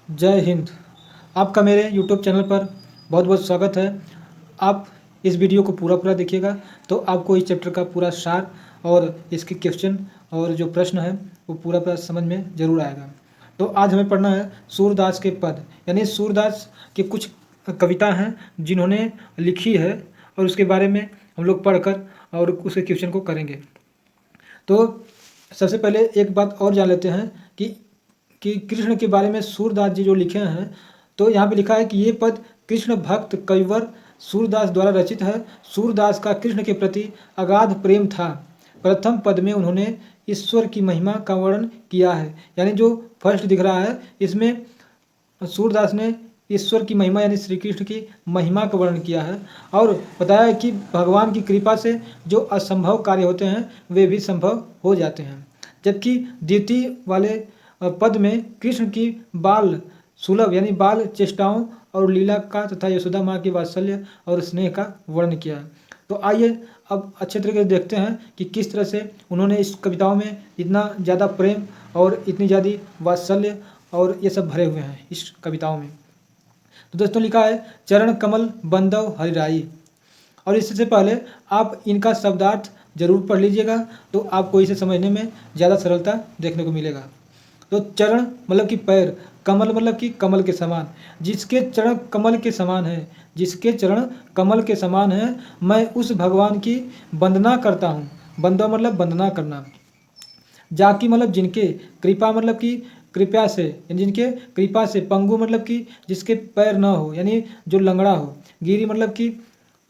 जय हिंद। आपका मेरे यूट्यूब चैनल पर बहुत बहुत स्वागत है। आप इस वीडियो को पूरा देखिएगा तो आपको इस चैप्टर का पूरा सार और इसके क्वेश्चन और जो प्रश्न है वो पूरा समझ में ज़रूर आएगा। तो आज हमें पढ़ना है सूरदास के पद, यानी सूरदास की कुछ कविता हैं जिन्होंने लिखी है और उसके बारे में हम लोग पढ़कर और उसके क्वेश्चन को करेंगे। तो सबसे पहले एक बात और जान लेते हैं कि कृष्ण के बारे में सूरदास जी जो लिखे हैं, तो यहाँ पे लिखा है कि ये पद कृष्ण भक्त कविवर सूरदास द्वारा रचित है। सूरदास का कृष्ण के प्रति अगाध प्रेम था। प्रथम पद में उन्होंने ईश्वर की महिमा का वर्णन किया है, यानी जो फर्स्ट दिख रहा है इसमें सूरदास ने ईश्वर की महिमा यानी श्री कृष्ण की महिमा का वर्णन किया है और बताया है कि भगवान की कृपा से जो असंभव कार्य होते हैं वे भी संभव हो जाते हैं। जबकि द्वितीय वाले पद में कृष्ण की बाल सुलभ यानी बाल चेष्टाओं और लीला का तथा यशोदा माँ की वात्सल्य और स्नेह का वर्णन किया है। तो आइए अब अच्छे तरीके से देखते हैं कि किस तरह से उन्होंने इस कविताओं में इतना ज़्यादा प्रेम और इतनी ज़्यादा वात्सल्य और ये सब भरे हुए हैं इस कविताओं में। तो दोस्तों लिखा है चरण कमल बंदव हरिराई, और इससे पहले आप इनका शब्दार्थ जरूर पढ़ लीजिएगा तो आपको इसे समझने में ज़्यादा सरलता देखने को मिलेगा। तो चरण मतलब कि पैर, कमल मतलब कि कमल के समान, जिसके चरण कमल के समान है, जिसके चरण कमल के समान है, मैं उस भगवान की वंदना करता हूँ। बंदव मतलब वंदना करना। जाकी मतलब जिनके, कृपा मतलब कि कृपया से, यानी जिनके कृपा से, पंगु मतलब कि जिसके पैर न हो यानी जो लंगड़ा हो, गिरी मतलब कि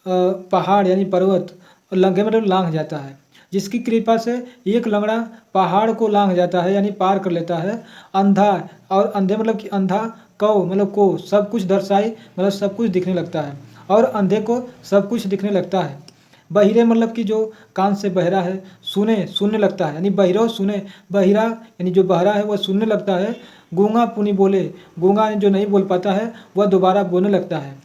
पहाड़ यानी पर्वत, और लंघे मतलब लांघ जाता है। जिसकी कृपा से एक लंगड़ा पहाड़ को लांघ जाता है यानी पार कर लेता है। अंधा और अंधे मतलब कि अंधा, कौ मतलब को, सब कुछ दर्शाई मतलब सब कुछ दिखने लगता है और अंधे को सब कुछ दिखने लगता है। बहिरे मतलब कि जो कान से बहरा है, सुने सुनने लगता है यानी बहिरो सुने, बहिरा यानी जो बहरा है वह सुनने लगता है। गूंगा पुनि बोले, गूंगा जो नहीं बोल पाता है वह दोबारा बोलने लगता है।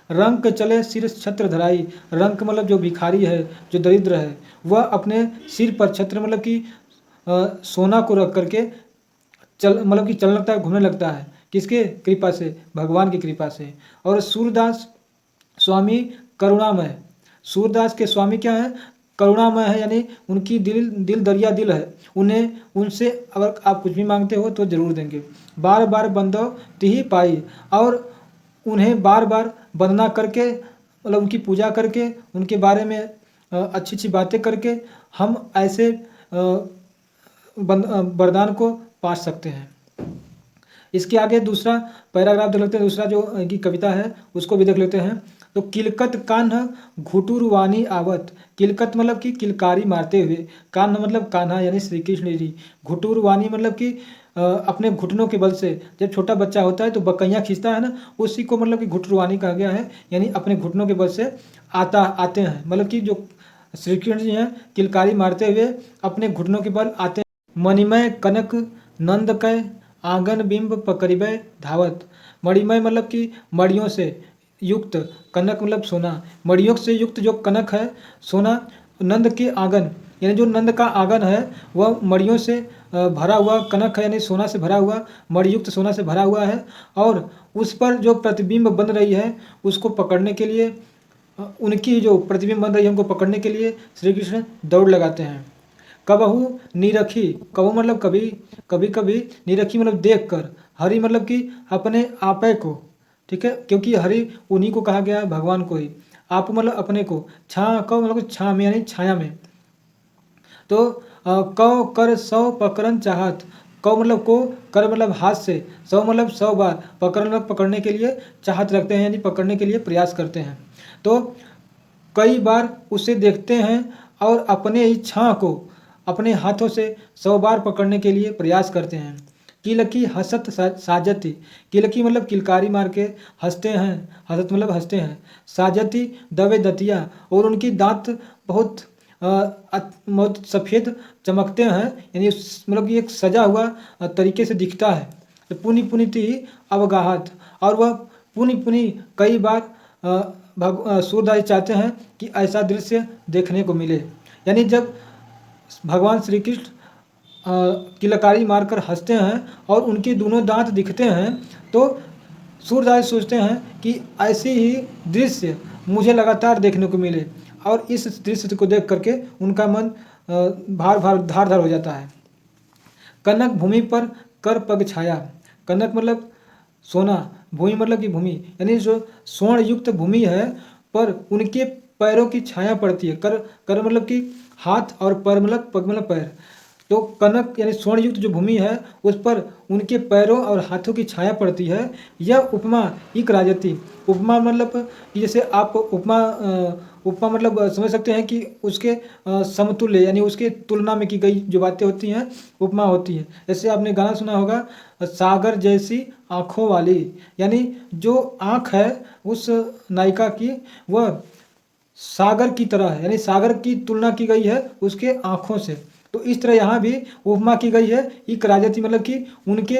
रंक चले सिर छत्र धराई, रंक मतलब जो भिखारी है, जो दरिद्र है, वह अपने सिर पर छत्र मतलब कि सोना को रख करके चल मतलब कि चलने लगता है, घूमने लगता है। किसके कृपा से? भगवान की कृपा से। और सूरदास स्वामी करुणामय, सूरदास के स्वामी क्या है? करुणामय है, यानी उनकी दिल दिल दरिया दिल है। उन्हें उनसे अगर आप कुछ भी मांगते हो तो जरूर देंगे। बार बार बंदो तिहि पाई, और उन्हें बार बार वंदना करके मतलब उनकी पूजा करके उनके बारे में अच्छी अच्छी बातें करके हम ऐसे वरदान को पा सकते हैं। इसके आगे दूसरा पैराग्राफ देख लेते हैं, दूसरा जो की कविता है उसको भी देख लेते हैं। तो किलकत कान्ह घुटुरवानी आवत, किलकत मतलब कि किलकारी मारते हुए, कान्ह मतलब कान्हा यानी श्री कृष्ण जी, घुटुरवानी मतलब कि अपने घुटनों के बल से, जब छोटा बच्चा होता है तो बकैया खींचता है ना, उसी को मतलब कि घुटुरवानी कहा गया है, यानी अपने घुटनों के बल से आते हैं। मतलब कि जो श्री कृष्ण जी हैं किलकारी मारते हुए अपने घुटनों के बल आते हैं। मणिमय कनक नंद कै आंगन बिंब पकड़िबे धावत, मणिमय मतलब कि मणियों से युक्त, कनक मतलब सोना, मणियों से युक्त जो कनक है सोना, नंद के आंगन यानी जो नंद का आंगन है वह मणियों से भरा हुआ कनक है, यानी सोना से भरा हुआ, मणियुक्त सोना से भरा हुआ है। और उस पर जो प्रतिबिंब बन रही है उसको पकड़ने के लिए, उनकी जो प्रतिबिंब बन रही है उनको पकड़ने के लिए श्री कृष्ण दौड़ लगाते हैं। कबहू निरखी, कबहू मतलब कभी, कभी कभी, निरखी मतलब देख कर, हरि मतलब कि अपने आपे को, ठीक है, क्योंकि हरि उन्हीं को कहा गया है, भगवान को ही। आप मतलब अपने को, छा कौ मतलब छा में यानी छाया में। तो कौ कर सौ पकड़न चाहत, कौ मतलब को, कर मतलब हाथ से, सौ मतलब 100 बार, पकड़ मतलब पकड़ने के लिए चाहत रखते हैं यानी पकड़ने के लिए प्रयास करते हैं। तो कई बार उसे देखते हैं और अपने ही छां को अपने हाथों से 100 बार पकड़ने के लिए प्रयास करते हैं। किलकी हसत साजती, किलकी मतलब किलकारी मार के हंसते हैं, हसत मतलब हंसते हैं, साजती दवे दतिया, और उनकी दांत बहुत बहुत सफ़ेद चमकते हैं, यानी मतलब कि एक सजा हुआ तरीके से दिखता है। तो पुनि पुनिति अवगाहत, और वह पुनि पुनि कई बार सूरदास जी चाहते हैं कि ऐसा दृश्य देखने को मिले, यानी जब भगवान श्री कृष्ण किलकारी मारकर हंसते हैं और उनके दोनों दांत दिखते हैं, तो सूरदास सोचते हैं कि ऐसी ही दृश्य मुझे लगातार देखने को मिले, और इस दृश्य को देख करके उनका मन भार भार धार धार हो जाता है। कनक भूमि पर कर पग छाया। कनक मतलब सोना, भूमि मतलब कि भूमि, यानी जो स्वर्ण युक्त भूमि है पर उनके पैरों की छाया पड़ती है। कर कर मतलब कि हाथ, और पैर मतलब पग मतलब पैर। तो कनक यानी स्वर्ण युक्त जो भूमि है उस पर उनके पैरों और हाथों की छाया पड़ती है। यह उपमा इक राजती। उपमा मतलब कि जैसे आप उपमा मतलब समझ सकते हैं कि उसके समतुल्य, यानी उसके तुलना में की गई जो बातें होती हैं उपमा होती है। जैसे आपने गाना सुना होगा, सागर जैसी आँखों वाली, यानी जो आँख है उस नायिका की वह सागर की तरह है, यानी सागर की तुलना की गई है उसके आँखों से। तो इस तरह यहाँ भी उपमा की गई है इक राजती, मतलब कि उनके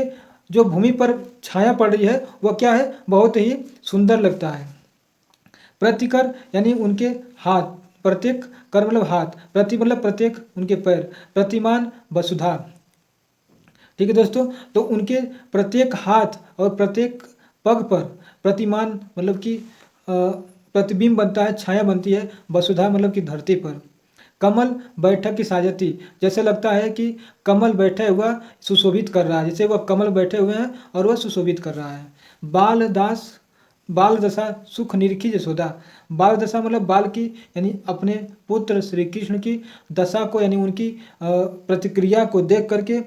जो भूमि पर छाया पड़ रही है वह क्या है, बहुत ही सुंदर लगता है। प्रतिकर यानी उनके हाथ, प्रत्येक कर मतलब हाथ, प्रति मतलब प्रत्येक उनके पैर, प्रतिमान वसुधा। ठीक है दोस्तों, तो उनके प्रत्येक हाथ और प्रत्येक पग पर प्रतिमान मतलब कि प्रतिबिंब बनता है, छाया बनती है। वसुधा मतलब कि धरती पर। कमल बैठक की साजती, जैसे लगता है कि कमल बैठे हुआ सुशोभित कर रहा है, जैसे वह कमल बैठे हुए हैं और वह सुशोभित कर रहा है। बाल दास बाल दशा सुख निरखी यशोदा। बाल दशा मतलब बाल की, यानी अपने पुत्र श्री कृष्ण की दशा को, यानी उनकी प्रतिक्रिया को देख करके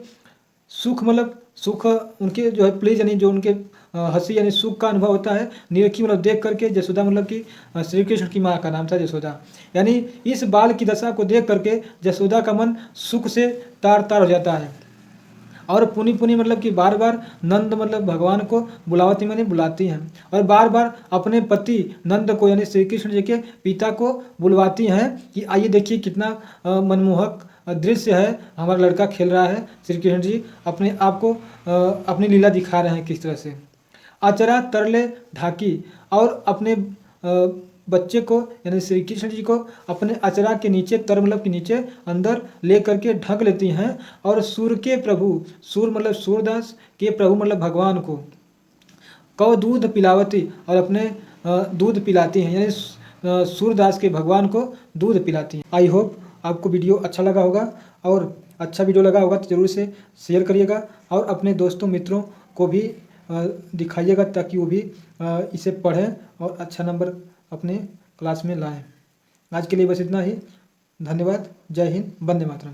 सुख मतलब सुख उनके जो है प्लीज, यानी जो उनके हंसी यानी सुख का अनुभव होता है। निरखी मतलब देख करके, यशोदा मतलब कि श्री कृष्ण की माँ का नाम था यशोदा, यानी इस बाल की दशा को देख करके यशोदा का मन सुख से तार तार हो जाता है। और पुनि पुनि मतलब कि बार बार नंद मतलब भगवान को बुलावती माने बुलाती हैं, और बार बार अपने पति नंद को, यानी श्री कृष्ण जी के पिता को बुलवाती हैं कि आइए देखिए कितना मनमोहक दृश्य है, हमारा लड़का खेल रहा है। श्री कृष्ण जी अपने आप को अपनी लीला दिखा रहे हैं किस तरह से। अचरा तरले ढाकी, और अपने बच्चे को यानी श्री कृष्ण जी को अपने अचरा के नीचे, तर मतलब के नीचे अंदर ले करके ढक लेती हैं, और सूर के प्रभु, सूर मतलब सूरदास के प्रभु मतलब भगवान को कौ दूध पिलावती, और अपने दूध पिलाती हैं, यानी सूरदास के भगवान को दूध पिलाती हैं। आई होप आपको वीडियो अच्छा लगा होगा, और अच्छा वीडियो लगा होगा तो ज़रूर से शेयर करिएगा, और अपने दोस्तों मित्रों को भी दिखाइएगा ताकि वो भी इसे पढ़ें और अच्छा नंबर अपने क्लास में लाएं। आज के लिए बस इतना ही। धन्यवाद। जय हिंद। वंदे मातरम।